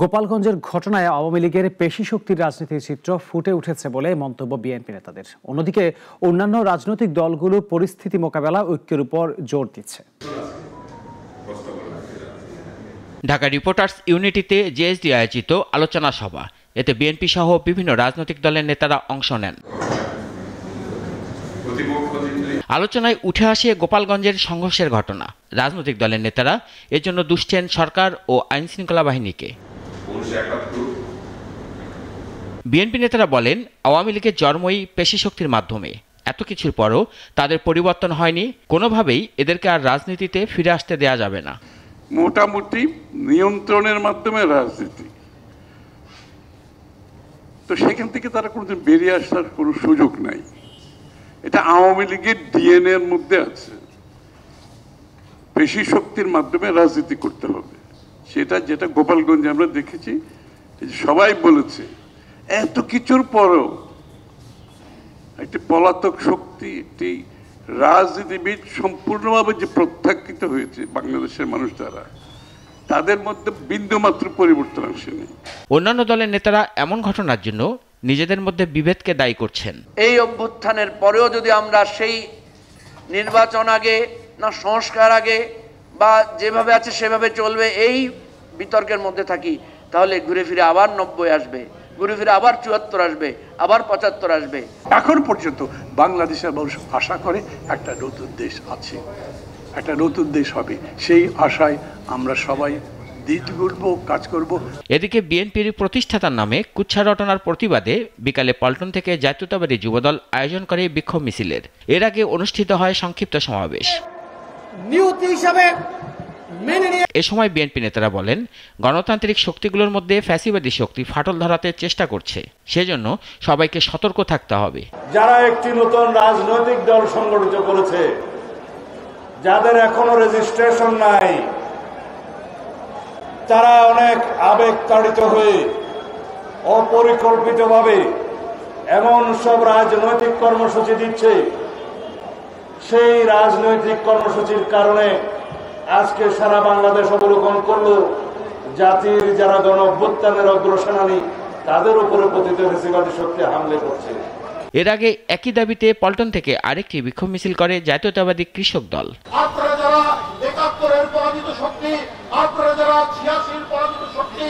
গোপালগঞ্জের ঘটনায় আওয়ামী লীগের পেশি শক্তির রাজনীতির চিত্র ফুটে উঠেছে বলে মন্তব্য বিএনপি নেতাদের। অন্যদিকে অন্যান্য রাজনৈতিক দলগুলো পরিস্থিতি মোকাবেলা ঐক্যের উপর জোর দিচ্ছে। ঢাকা রিপোর্টার্স ইউনিটিতে জেএসডি আয়োজিত আলোচনা সভা, এতে বিএনপি সহ বিভিন্ন রাজনৈতিক দলের নেতারা অংশ নেন। আলোচনায় উঠে আসে গোপালগঞ্জের সংঘর্ষের ঘটনা। রাজনৈতিক দলের নেতারা এজন্য দুষছেন সরকার ও আইনশৃঙ্খলা বাহিনীকে। বিএনপি নেতারা বলেন, আওয়ামী লীগের জন্মই পেশি শক্তির মাধ্যমে। এত কিছুর পরও তাদের পরিবর্তন হয়নি। কোনোভাবেই এদেরকে আর রাজনীতিতে ফিরে আসতে দেয়া যাবে না। মোটামুটি নিয়ন্ত্রণের মাধ্যমে রাজনীতি, তো সেখান থেকে তারা কোনোদিন বেরিয়ে আসার কোনো সুযোগ নাই। এটা আওয়ামী লীগের ডিএনএ এর মধ্যে আছে। পেশি শক্তির মাধ্যমে রাজনীতি করতে হবে, যেটা গোপালগঞ্জে আমরা দেখেছি। সবাই বলেছে এত কিছুর পরও একটি পলাতক শক্তি, একটি রাজনীতিবিদ সম্পূর্ণভাবে যে প্রত্যাখ্যিত হয়েছে বাংলাদেশের মানুষ দ্বারা, তাদের মধ্যে বিন্দুমাত্র পরিবর্তন আসেনি। অন্যান্য দলের নেতারা এমন ঘটনার জন্য নিজেদের মধ্যে বিভেদকে দায়ী করছেন। এই অভ্যুত্থানের পরেও যদি আমরা সেই নির্বাচন আগে না সংস্কার আগে বা যেভাবে আছে সেভাবে চলবে এই বিতর্কের মধ্যে থাকি, তাহলে ঘুরে ফিরে আবার 90 আসবে, ঘুরে ফিরে আবার 74 আসবে, আবার 75 আসবে। এখন পর্যন্ত বাংলাদেশের মানুষ আশা করে একটা নতুন দেশ আছে, একটা নতুন দেশ হবে। সেই আশায় আমরা সবাই দিন গুনবো, কাজ করব। এদিকে বিএনপির প্রতিষ্ঠাতার নামে কুৎসা রটনার প্রতিবাদে বিকালে পল্টন থেকে জাতীয়তাবাদী যুবদল আয়োজন করে বিক্ষোভ মিছিলের। এর আগে অনুষ্ঠিত হয় সংক্ষিপ্ত সমাবেশ। এ সময় বিএনপি নেতারা বলেন, গণতান্ত্রিক শক্তিগুলোর মধ্যে ফ্যাসিবাদী শক্তি ফাটল ধরাতে চেষ্টা করছে, সেজন্য সবাইকে সতর্ক থাকতে হবে। যারা একটি নতুন রাজনৈতিক দল সংগঠিত করেছে, যাদের এখনো রেজিস্ট্রেশন নাই, তারা অনেক আবেগ তাড়িত হয়ে অপরিকল্পিতভাবে এমন সব রাজনৈতিক কর্মসূচি দিচ্ছে, সেই রাজনৈতিক কর্মসূচির কারণে আজকে সারা বাংলাদেশ অবলোকন করলো জাতির যারা গণ অভ্যুত্থানের অগ্রসেনানী, তাদের উপরে পতিত ফ্যাসিবাদী শক্তি হামলে করছে। এর আগে একই দাবিতে পল্টন থেকে আরেকটি বিক্ষোভ মিছিল করে জাতীয়তাবাদী কৃষক দল। আপনারা যারা ৭১-এর পরাজিত শক্তি, আপনারা যারা ৮৬-এর পরাজিত শক্তি,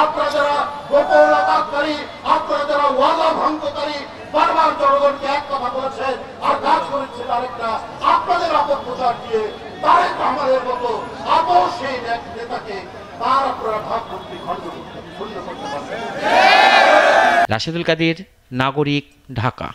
আপনারা যারা গোপন আঘাতকারী, আপনারা যারা ওয়াদা ভঙ্গকারী, বারবার জনগণকে এক কথা বলেছেন আর কাজ করেছেন আরেকটা, আপনাদের অপপ্রচার দিয়ে তারেক রহমানের মতো আপসহীন এক নেতাকে তার আপনারা ভাবমূর্তি খণ্ড করতে পারছেন। রাশেদুল কাদির, নাগরিক, ঢাকা।